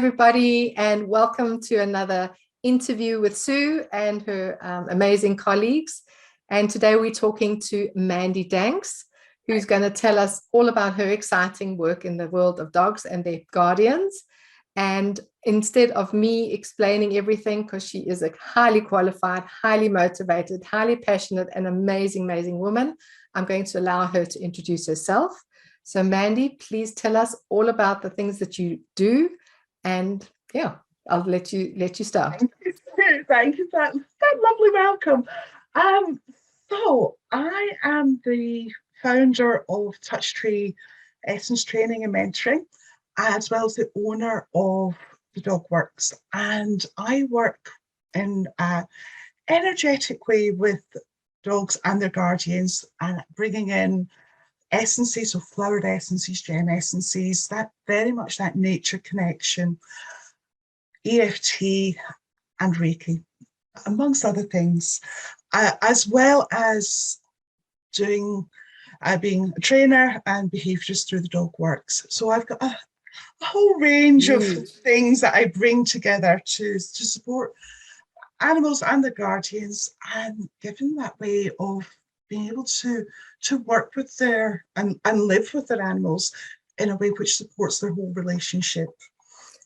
everybody, and welcome to another interview with Sue and her amazing colleagues. And today we're talking to Mandie Danks, who's going to tell us all about her exciting work in the world of dogs and their guardians. And instead of me explaining everything, because she is a highly qualified, highly motivated, highly passionate, and amazing woman, I'm going to allow her to introduce herself. So Mandie, please tell us all about the things that you do. And yeah, I'll let you start. Thank you for that lovely welcome. So I am the founder of Touch Tree Essence Training and Mentoring, as well as the owner of the Dogworks. And I work in an energetic way with dogs and their guardians, and bringing in essences, so flowered essences, gem essences, that very much that nature connection, EFT and Reiki, amongst other things, as well as doing being a trainer and behaviourist through the Dogworks. So I've got a whole range of things that I bring together to support animals and their guardians, and given that way of being able to work with their and live with their animals in a way which supports their whole relationship.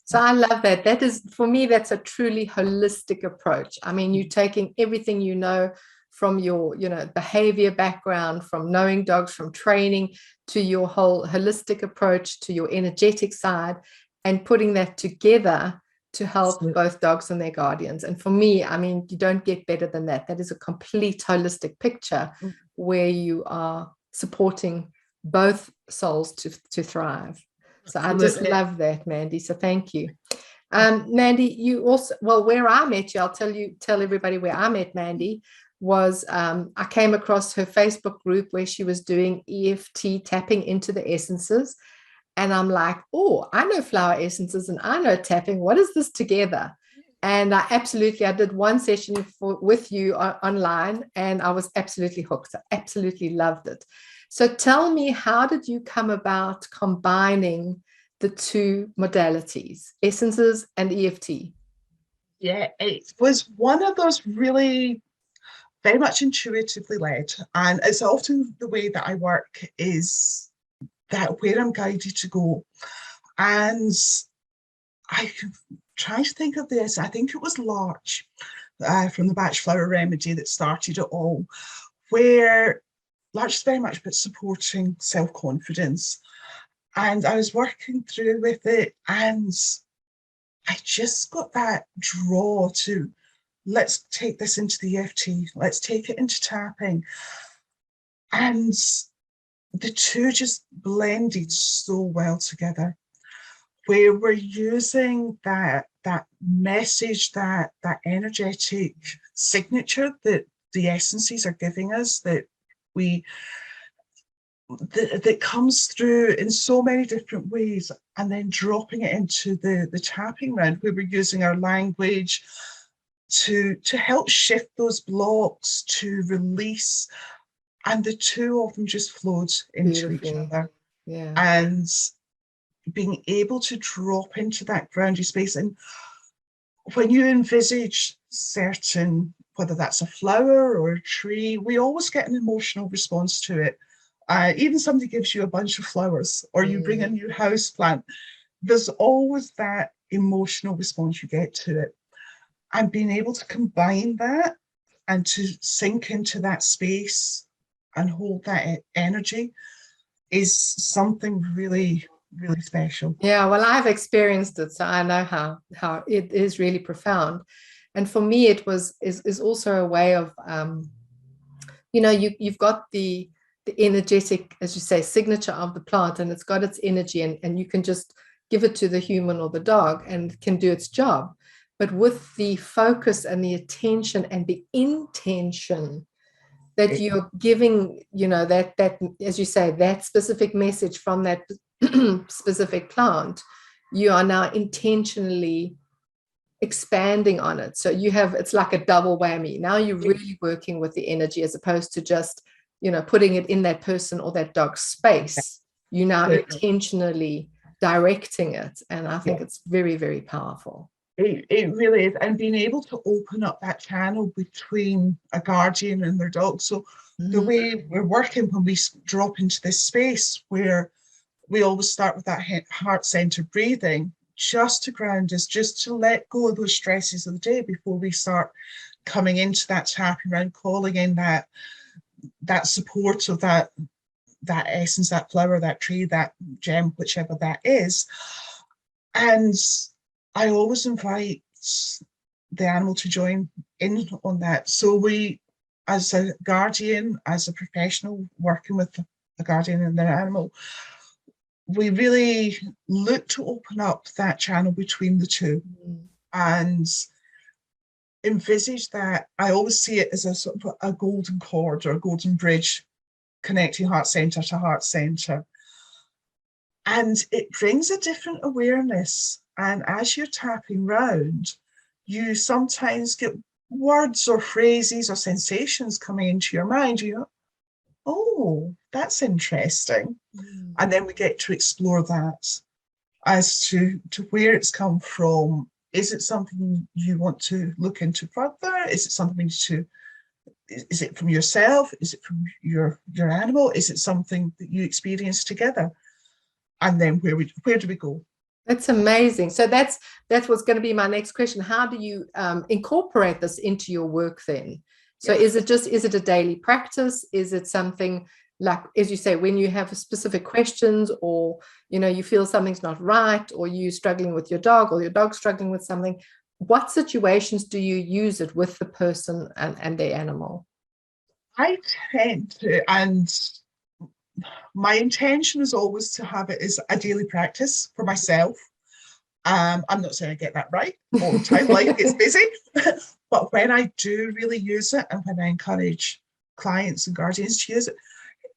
So I love that. That is, for me, that's a truly holistic approach. I mean, you're taking everything you know from your, behavior background, from knowing dogs, from training, to your whole holistic approach, to your energetic side, and putting that together to help both dogs and their guardians. And for me, I mean, you don't get better than that. That is a complete holistic picture where you are supporting both souls to thrive. So absolutely. I just love that, Mandie. So thank you. Mandie, you also, well, where I met you, I'll tell everybody where I met Mandie was I came across her Facebook group where she was doing EFT, tapping into the essences. And I'm like, oh, I know flower essences and I know tapping. What is this together? And I did one session with you online, and I was absolutely hooked. I absolutely loved it. So tell me, how did you come about combining the two modalities, essences and EFT? Yeah, it was one of those really very much intuitively led. And it's often the way that I work is that where I'm guided to go. And I try to think of this. I think it was Larch from the Batch Flower Remedy that started it all, where Larch is very much about supporting self-confidence. And I was working through with it, and I just got that draw to, let's take this into the EFT, let's take it into tapping. And the two just blended so well together, where we're using that message, that energetic signature that the essences are giving us, that comes through in so many different ways, and then dropping it into the tapping round, where we're using our language to help shift those blocks, to release. And the two of them just flowed into each other. Yeah. And being able to drop into that grounded space. And when you envisage certain, whether that's a flower or a tree, we always get an emotional response to it. Even somebody gives you a bunch of flowers, or you bring a new house plant, there's always that emotional response you get to it. And being able to combine that and to sink into that space and hold that energy is something really, really special. Yeah, well, I've experienced it, so I know how it is really profound. And for me, it is also a way of, you've got the energetic, as you say, signature of the plant, and it's got its energy, and you can just give it to the human or the dog and it can do its job. But with the focus and the attention and the intention that you're giving, that as you say, that specific message from that specific plant, you are now intentionally expanding on it. So it's like a double whammy. Now you're really working with the energy, as opposed to just, putting it in that person or that dog's space. You now intentionally directing it. And I think it's very, very powerful. It really is. And being able to open up that channel between a guardian and their dog. So the way we're working when we drop into this space where we always start with that heart-centered breathing, just to ground us, just to let go of those stresses of the day before we start coming into that tapping round, calling in that support of that essence, that flower, that tree, that gem, whichever that is. And I always invite the animal to join in on that. So we, as a guardian, as a professional working with a guardian and their animal, we really look to open up that channel between the two and envisage that. I always see it as a sort of a golden cord or a golden bridge connecting heart center to heart center. And it brings a different awareness. And as you're tapping round, you sometimes get words or phrases or sensations coming into your mind. You go, oh, that's interesting. And then we get to explore that as to where it's come from. Is it something you want to look into further? Is it something is it from yourself? Is it from your animal? Is it something that you experience together? And then where do we go? That's amazing. So that's what's going to be my next question. How do you incorporate this into your work then? So is it a daily practice? Is it something like, as you say, when you have specific questions, or you feel something's not right, or you struggling with your dog, or your dog's struggling with something? What situations do you use it with the person and their animal? I tend to, and my intention is always to have it as a daily practice for myself. I'm not saying I get that right all the time. Life gets busy. But when I do really use it, and when I encourage clients and guardians to use it,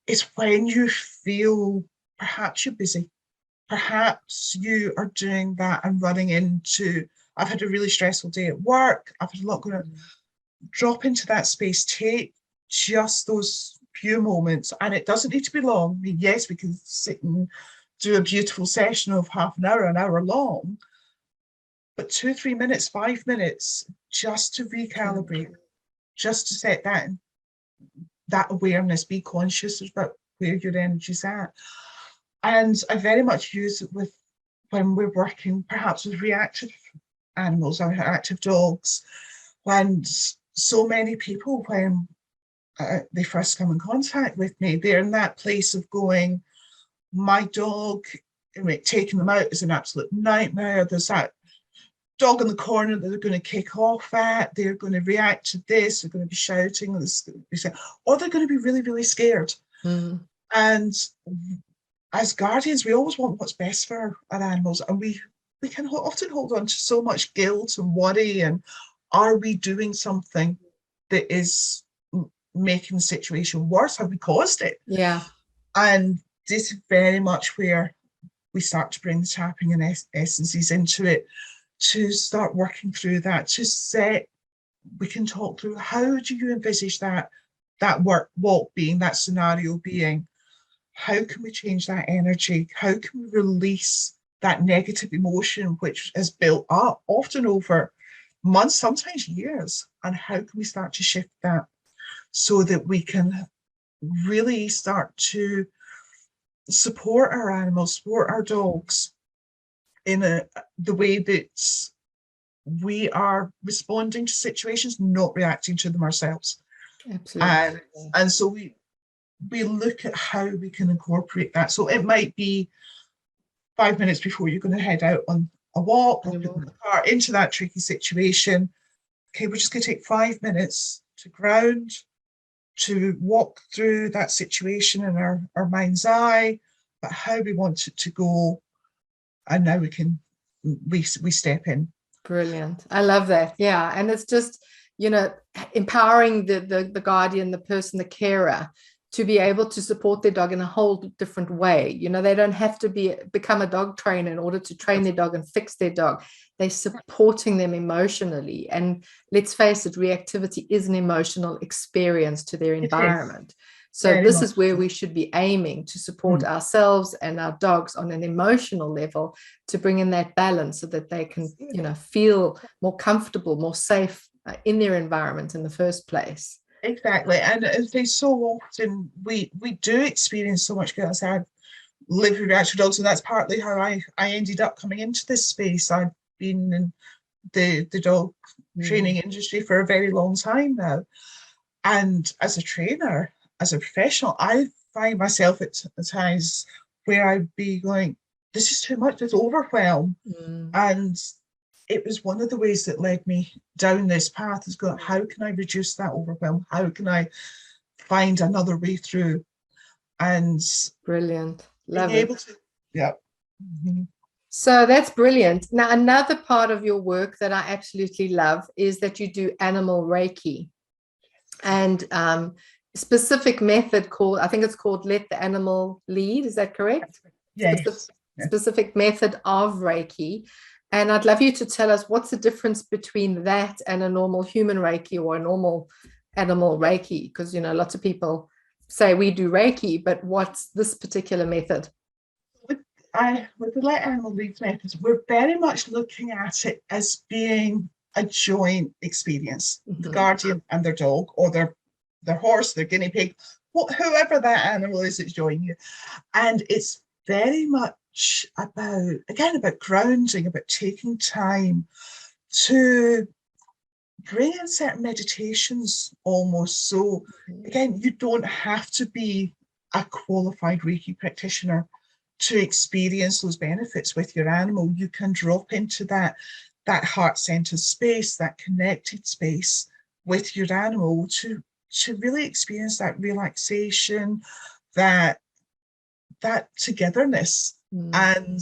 it's when you feel perhaps you're busy. Perhaps you are doing that and running into, I've had a really stressful day at work, I've had a lot going on. Drop into that space, take just those few moments, and it doesn't need to be long. I mean, yes, we can sit and do a beautiful session of half an hour long, but 2 3 minutes, 5 minutes, just to recalibrate, just to set that awareness, be conscious about where your energy's at. And I very much use it when we're working perhaps with reactive animals or active dogs, when so many people, when they first come in contact with me, they're in that place of going, my dog, taking them out is an absolute nightmare. There's that dog in the corner that they're going to kick off at. They're going to react to this. They're going to be shouting, or they're going to be really, really scared. And as guardians, we always want what's best for our animals, and we can often hold on to so much guilt and worry, and are we doing something that is making the situation worse? Have we caused it? Yeah. And this is very much where we start to bring the tapping and essences into it, to start working through that, we can talk through, how do you envisage that walk being, that scenario being? How can we change that energy? How can we release that negative emotion which has built up often over months, sometimes years? And how can we start to shift that so that we can really start to support our animals, support our dogs in the way that we are responding to situations, not reacting to them ourselves. Absolutely. And so we look at how we can incorporate that. So it might be 5 minutes before you're going to head out on a walk, or in the car into that tricky situation. Okay, we're just going to take 5 minutes to ground, to walk through that situation in our mind's eye, but how we want it to go. And now we step in. Brilliant. I love that. Yeah. And it's just, empowering the guardian, the person, the carer, to be able to support their dog in a whole different way. They don't have to become a dog trainer in order to train their dog and fix their dog. They're supporting them emotionally. And let's face it, reactivity is an emotional experience to their environment. So Very this much is where so. we should be aiming to support ourselves and our dogs on an emotional level, to bring in that balance so that they can, you know, feel more comfortable, more safe in their environment in the first place. Exactly. And as they so often, we do experience so much chaos. I've lived with reactive dogs, and that's partly how I ended up coming into this space. I've been in the dog training industry for a very long time now. And as a trainer, as a professional, I find myself at times where I'd be going, this is too much, it's overwhelm. And it was one of the ways that led me down this path, is going, how can I reduce that overwhelm? How can I find another way through? And Brilliant. being Love it. able to, yeah. So that's brilliant. Now, another part of your work that I absolutely love is that you do animal Reiki, and specific method called, I think it's called Let the Animal Lead. Is that correct? Yes. Specific method of Reiki. And I'd love you to tell us what's the difference between that and a normal human Reiki or a normal animal Reiki, because, you know, lots of people say we do Reiki, but what's this particular method? With the Let Animal Lead methods, we're very much looking at it as being a joint experience. The guardian and their dog, or their horse, their guinea pig, whoever that animal is that's joining you. And it's very much about grounding, about taking time to bring in certain meditations almost. So again, you don't have to be a qualified Reiki practitioner to experience those benefits with your animal. You can drop into that heart-centered space, that connected space with your animal to really experience that relaxation, that togetherness. And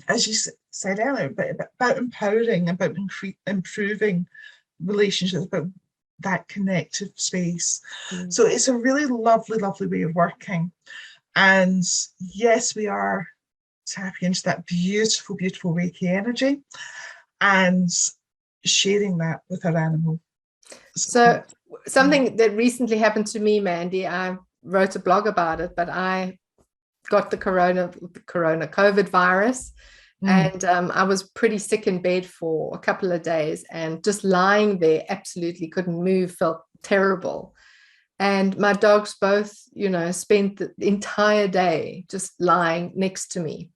as you said earlier, about empowering, about improving relationships, about that connective space. So it's a really lovely, lovely way of working. And yes, we are tapping into that beautiful, beautiful Reiki energy and sharing that with our animal. So something that recently happened to me, Mandie, I wrote a blog about it, but I got the COVID virus. And I was pretty sick in bed for a couple of days, and just lying there, absolutely couldn't move, felt terrible. And my dogs both, you know, spent the entire day just lying next to me.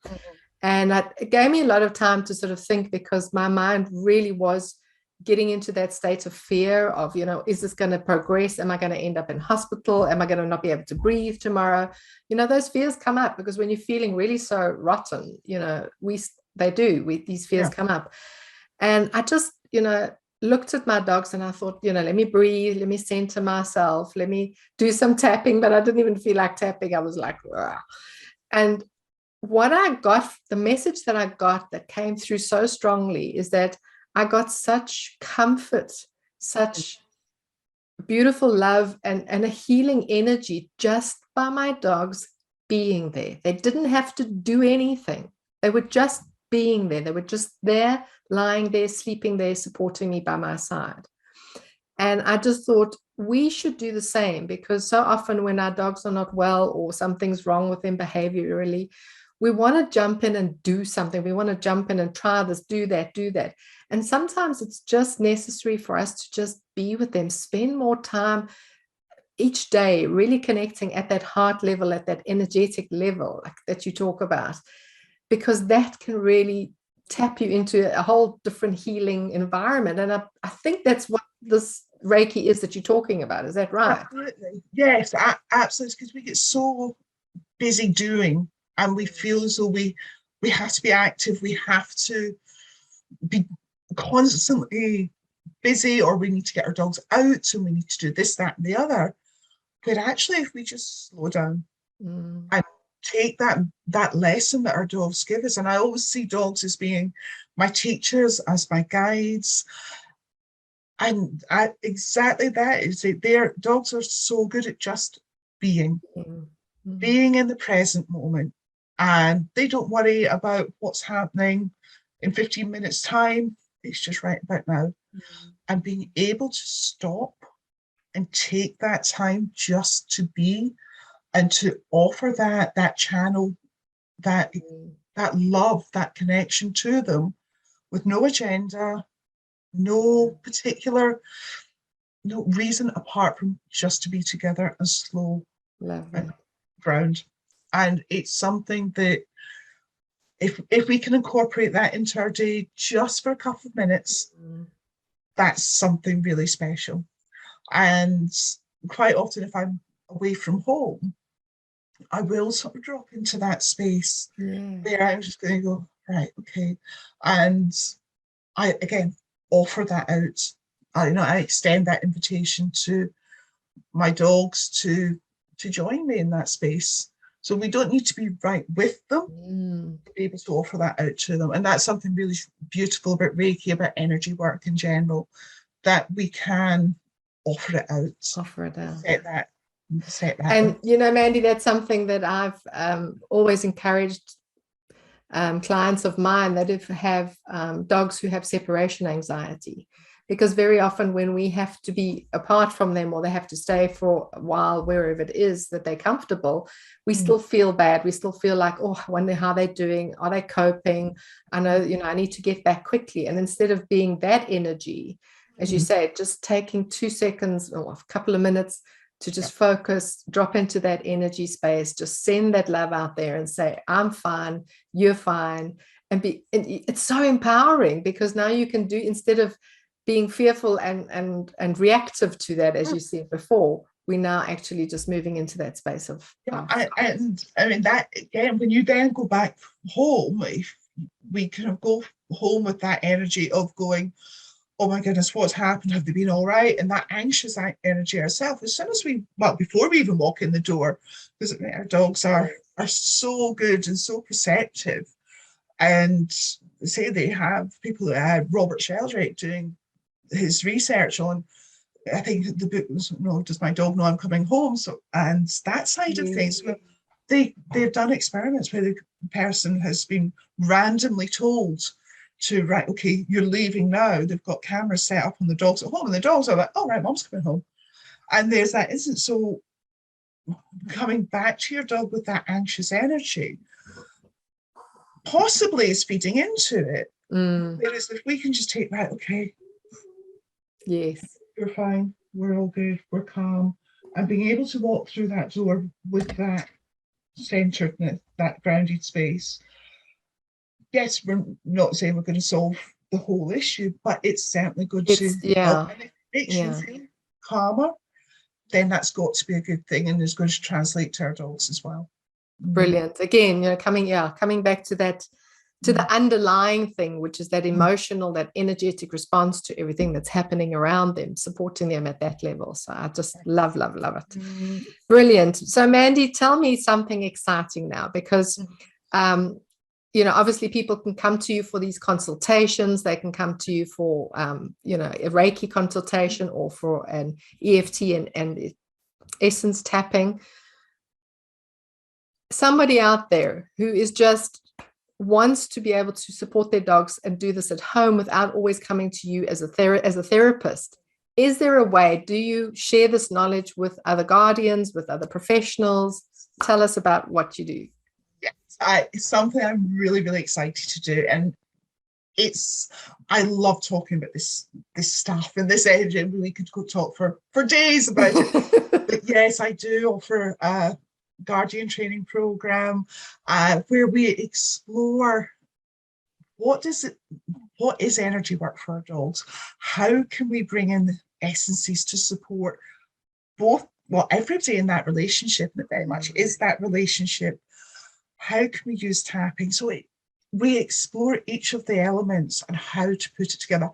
And it gave me a lot of time to sort of think, because my mind really was getting into that state of fear of, you know, is this going to progress? Am I going to end up in hospital? Am I going to not be able to breathe tomorrow? You know, those fears come up because when you're feeling really so rotten, you know, these fears come up. And I just, you know, looked at my dogs and I thought, you know, let me breathe, let me center myself, let me do some tapping, but I didn't even feel like tapping. I was like, ugh. And what I got, the message that I got that came through so strongly is that I got such comfort, such beautiful love and a healing energy just by my dogs being there. They didn't have to do anything. They were just being there. They were just there, lying there, sleeping there, supporting me by my side. And I just thought we should do the same, because so often when our dogs are not well or something's wrong with them behaviorally, we want to jump in and do something. We want to jump in and try this, do that, do that. And sometimes it's just necessary for us to just be with them, spend more time each day, really connecting at that heart level, at that energetic level like that you talk about, because that can really tap you into a whole different healing environment. And I think that's what this Reiki is that you're talking about. Is that right? Absolutely. Yes, absolutely. Because we get so busy doing, and we feel as though we have to be active, we have to be constantly busy, or we need to get our dogs out, so we need to do this, that, and the other. But actually, if we just slow down and take that lesson that our dogs give us, and I always see dogs as being my teachers, as my guides, and exactly that is it. Their dogs are so good at just being in the present moment, and they don't worry about what's happening in 15 minutes time. It's just right about now. And being able to stop and take that time just to be and to offer that channel, that love, that connection to them with no agenda, no particular, no reason apart from just to be together and slow and ground. And it's something that if we can incorporate that into our day just for a couple of minutes, that's something really special. And quite often, if I'm away from home, I will sort of drop into that space where I'm just going to go, right, okay. And I, again, offer that out. I extend that invitation to my dogs to join me in that space. So we don't need to be right with them to be able to offer that out to them. And that's something really beautiful about Reiki, about energy work in general, that we can offer it out. Set that and out. you know, Mandie, that's something that I've always encouraged clients of mine that have dogs who have separation anxiety, because very often when we have to be apart from them, or they have to stay for a while wherever it is that they're comfortable, we still feel bad. We still feel like, oh, I wonder how they're doing. Are they coping? I know, you know, I need to get back quickly. And instead of being that energy, as you say, just taking 2 seconds or a couple of minutes to just focus, drop into that energy space, just send that love out there and say, I'm fine, you're fine. And it's so empowering, because now you can do, instead of being fearful and reactive to that, as you said before, we're now actually just moving into that space of and I mean, that again, when you then go back home, if we kind of go home with that energy of going, oh my goodness, what's happened? Have they been all right? And that anxious energy ourselves, as soon as before we even walk in the door, because our dogs are so good and so perceptive. And say they have people, Robert Sheldrake doing his research on, I think the book was, does my dog know I'm coming home? So, and that side of things, they've done experiments where the person has been randomly told to, right, okay, you're leaving now. They've got cameras set up on the dogs at home, and the dogs are like, oh, right, mom's coming home. And there's that instance. So coming back to your dog with that anxious energy possibly is feeding into it. Whereas if we can just take, right, okay, yes, we're fine, we're all good, we're calm, and being able to walk through that door with that centeredness, that grounded space. Yes, we're not saying we're going to solve the whole issue, but it's certainly good to help. And if it makes you feel calmer, then that's got to be a good thing, and is going to translate to our dogs as well. Brilliant. Again, you know, coming back to that, to the underlying thing, which is that emotional, that energetic response to everything that's happening around them, supporting them at that level. So I just love it. Brilliant. So Mandie, tell me something exciting now, because you know, obviously people can come to you for these consultations. They can come to you for you know, a Reiki consultation, or for an EFT and essence tapping. Somebody out there who is just wants to be able to support their dogs and do this at home without always coming to you as a therapist. Is there a way? Do you share this knowledge with other guardians, with other professionals? Tell us about what you do. Yes, it's something I'm really, really excited to do. And I love talking about this stuff and this energy. We could go talk for days about it. But yes, I do offer a guardian training program where we explore what is energy work for our dogs? How can we bring in essences to support both, everybody in that relationship, and it very much is that relationship. How can we use tapping? So we explore each of the elements and how to put it together.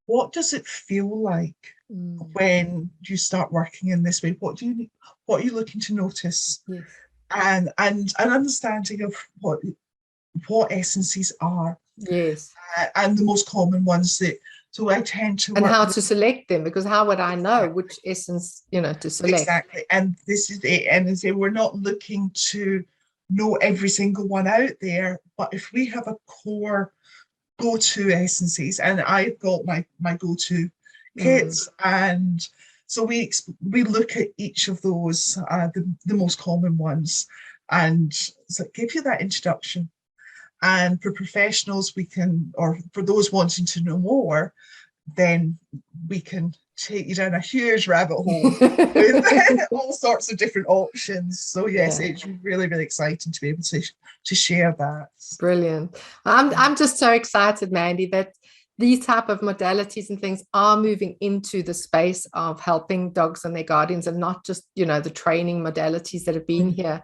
What does it feel like when you start working in this way? What are you looking to notice? Yes. And an understanding of what essences are. Yes. And the most common ones so I tend to and how to select them, because how would I know which essence, you know, to select? Exactly. And this is it. And as I say, we're not looking to know every single one out there, but if we have a core go-to essences, and I've got my go-to kits, and So we look at each of those, the most common ones, and so give you that introduction. And for professionals, we can, or for those wanting to know more, then we can take you down a huge rabbit hole with all sorts of different options. So yes, it's really, really exciting to be able to share that. Brilliant. I'm just so excited, Mandie, that these type of modalities and things are moving into the space of helping dogs and their guardians, and not just, the training modalities that have been here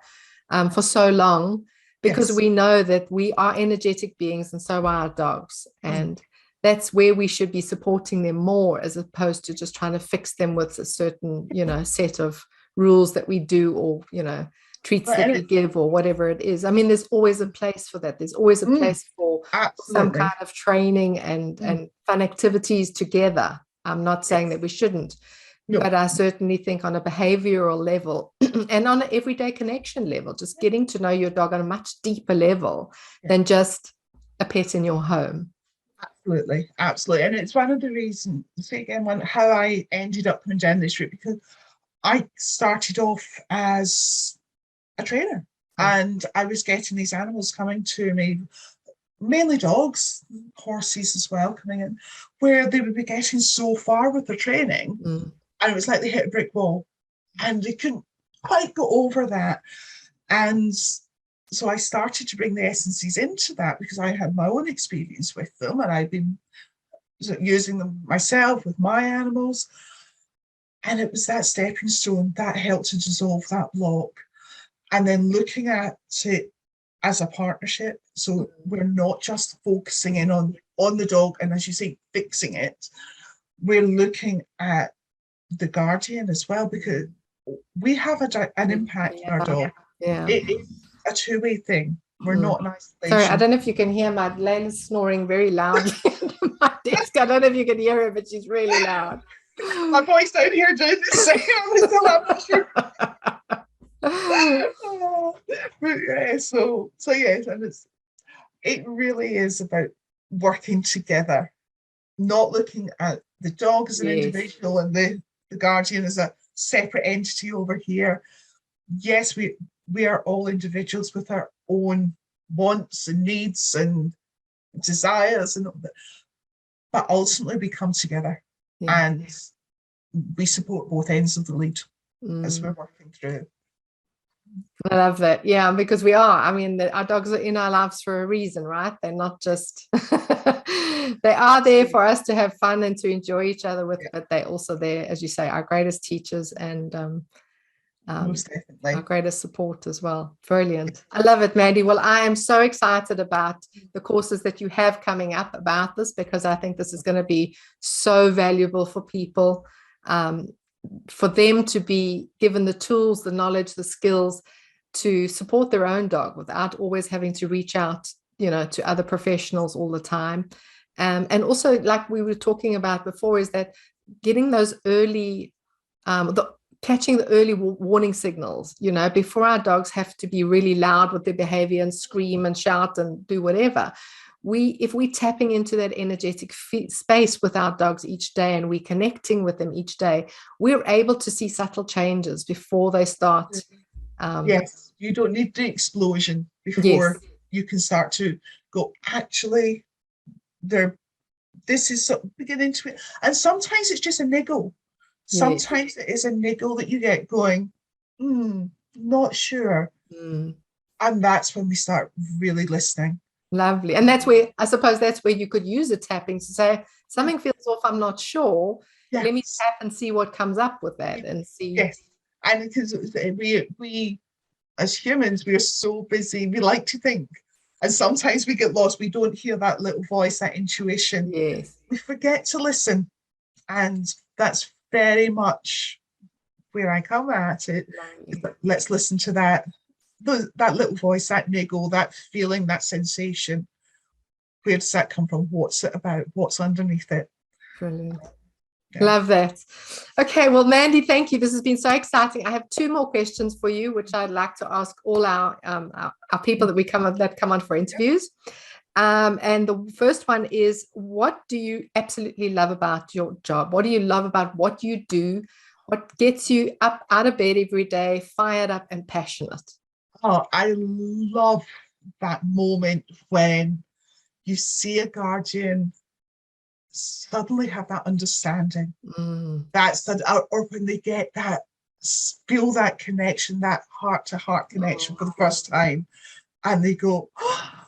for so long, because we know that we are energetic beings and so are our dogs. And that's where we should be supporting them more, as opposed to just trying to fix them with a certain, set of rules that we do, or, treats that we give, or whatever it is. I mean, there's always a place for that. There's always a place for some kind of training and fun activities together. I'm not saying that we shouldn't, but I certainly think on a behavioral level and on an everyday connection level, just getting to know your dog on a much deeper level than just a pet in your home. Absolutely, absolutely. And it's one of the reasons, how I ended up going down this route, because I started off as a trainer, and I was getting these animals coming to me, mainly dogs, horses as well, coming in, where they would be getting so far with their training, and it was like they hit a brick wall, and they couldn't quite go over that. And so I started to bring the essences into that, because I had my own experience with them, and I've been using them myself with my animals. And it was that stepping stone that helped to dissolve that block. And then looking at it as a partnership. So we're not just focusing in on the dog and, as you say, fixing it. We're looking at the guardian as well, because we have an impact on our dog. It's a two-way thing. We're not in isolation. Sorry, I don't know if you can hear my Layla's snoring very loudly at my desk. I don't know if you can hear her, but she's really loud. My voice down here doing the same. I'm not sure. So yes, and it really is about working together, not looking at the dog as an individual and the guardian as a separate entity over here. Yes, we are all individuals with our own wants and needs and desires, and but ultimately we come together and we support both ends of the lead as we're working through. I love that. Yeah, because we are. I mean, our dogs are in our lives for a reason, right? They're not just, they are there for us to have fun and to enjoy each other with, but they're also there, as you say, our greatest teachers and most definitely our greatest support as well. Brilliant. I love it, Mandie. Well, I am so excited about the courses that you have coming up about this, because I think this is going to be so valuable for people, for them to be given the tools, the knowledge, the skills to support their own dog without always having to reach out, to other professionals all the time. And also, like we were talking about before, is that getting those early, catching the early warning signals, before our dogs have to be really loud with their behavior and scream and shout and do whatever. If we're tapping into that energetic space with our dogs each day, and we're connecting with them each day, we're able to see subtle changes before they start. Yes, you don't need the explosion before you can start to go, actually, this is something beginning to, and sometimes it's just a niggle. Sometimes it is a niggle that you get going, not sure. And that's when we start really listening. Lovely. And I suppose that's where you could use a tapping to say, something feels off, I'm not sure. Let me tap and see what comes up with that and see. Yes. And because we as humans, we're so busy, we like to think. And sometimes we get lost. We don't hear that little voice, that intuition. Yes. We forget to listen. And that's very much where I come at it. Let's listen to that little voice, that niggle, that feeling, that sensation. Where does that come from? What's it about? What's underneath it? Brilliant. Love that. Okay, well, Mandie, thank you. This has been so exciting. I have 2 more questions for you, which I'd like to ask all our people that come on for interviews. And the first one is, what do you absolutely love about your job? What do you love about what you do? What gets you up out of bed every day, fired up and passionate? Oh, I love that moment when you see a guardian suddenly have that understanding. That's that, or when they get that, feel that connection, that heart-to-heart connection for the first time, and they go, oh,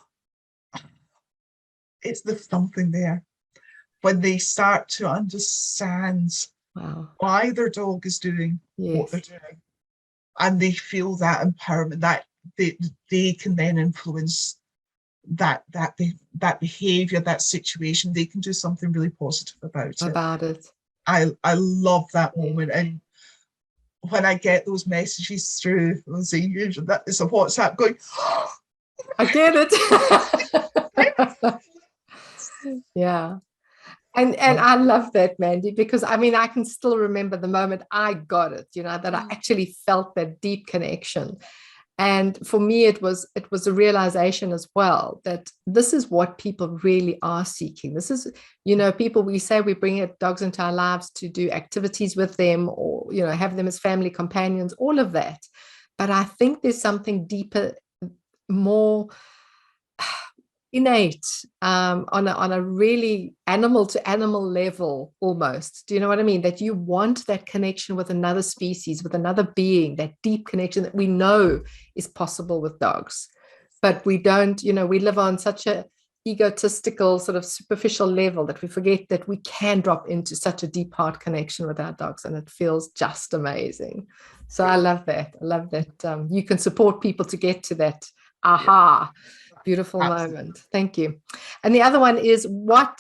it's the something there. When they start to understand why their dog is doing what they're doing, and they feel that empowerment, that they can then influence that behavior, that situation. They can do something really positive about it. I love that moment. And when I get those messages through, that is a WhatsApp going, oh, I get it. Yeah. And I love that, Mandie, because I mean, I can still remember the moment I got it, you know, that I actually felt that deep connection. And for me, it was a realization as well that this is what people really are seeking. This is, you know, people, we say we bring dogs into our lives to do activities with them, or, you know, have them as family companions, all of that. But I think there's something deeper, more innate, on a really animal to animal level almost. Do you know what I mean? That you want that connection with another species, with another being, that deep connection that we know is possible with dogs, but we don't, you know, we live on such a egotistical sort of superficial level that we forget that we can drop into such a deep heart connection with our dogs, and it feels just amazing. So I love that. You can support people to get to that aha. Beautiful moment. Thank you. And the other one is, what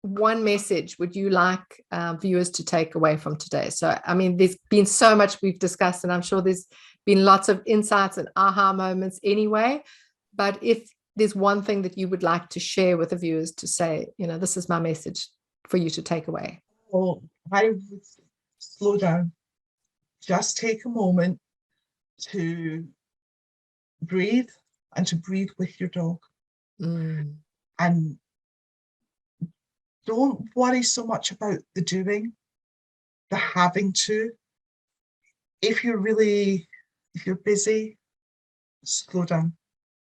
one message would you like viewers to take away from today? So, I mean, there's been so much we've discussed, and I'm sure there's been lots of insights and aha moments anyway. But if there's one thing that you would like to share with the viewers to say, you know, this is my message for you to take away. Well, I would slow down. Just take a moment to breathe, and to breathe with your dog. And don't worry so much about the doing, the having to. If you're busy, slow down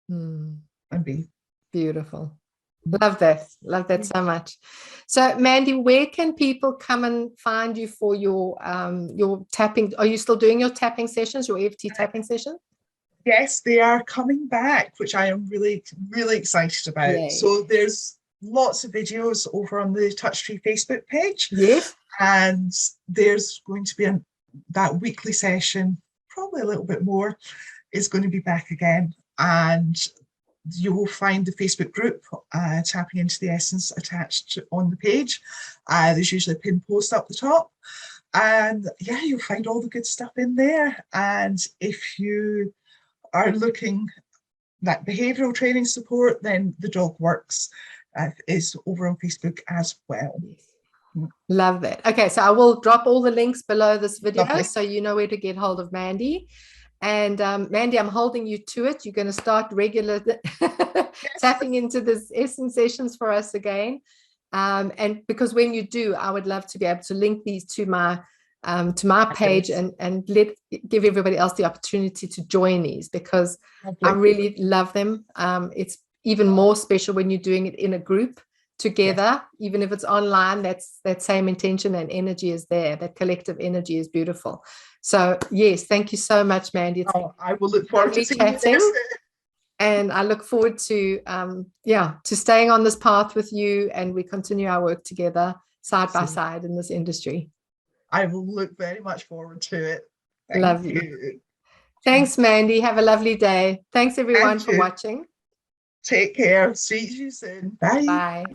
and be. Beautiful. Love that so much. So Mandie, where can people come and find you for your tapping? Are you still doing your tapping sessions, your EFT tapping sessions? Yes, they are coming back, which I am really, really excited about. Yay. So there's lots of videos over on the Touch Tree Facebook page. Yes. And there's going to be that weekly session, probably a little bit more, is going to be back again. And you will find the Facebook group, Tapping into the Essence, attached on the page. There's usually a pinned post up the top. And yeah, you'll find all the good stuff in there. And if you are looking at behavioural training support, then the Dogworks is over on Facebook as well. Love that. Okay, so I will drop all the links below this video. So you know where to get hold of Mandie. And Mandie, I'm holding you to it. You're going to start regular tapping into this Essence sessions for us again. And because when you do, I would love to be able to link these to my page and give everybody else the opportunity to join these, because I really love them. It's even more special when you're doing it in a group together, even if it's online. That same intention and energy is there. That collective energy is beautiful. So yes, thank you so much, Mandie. I will look forward to seeing you. And I look forward to staying on this path with you, and we continue our work together side by side in this industry. I will look very much forward to it. Love you. Thanks, Mandie. Have a lovely day. Thanks, everyone, for watching. Take care. See you soon. Bye. Bye.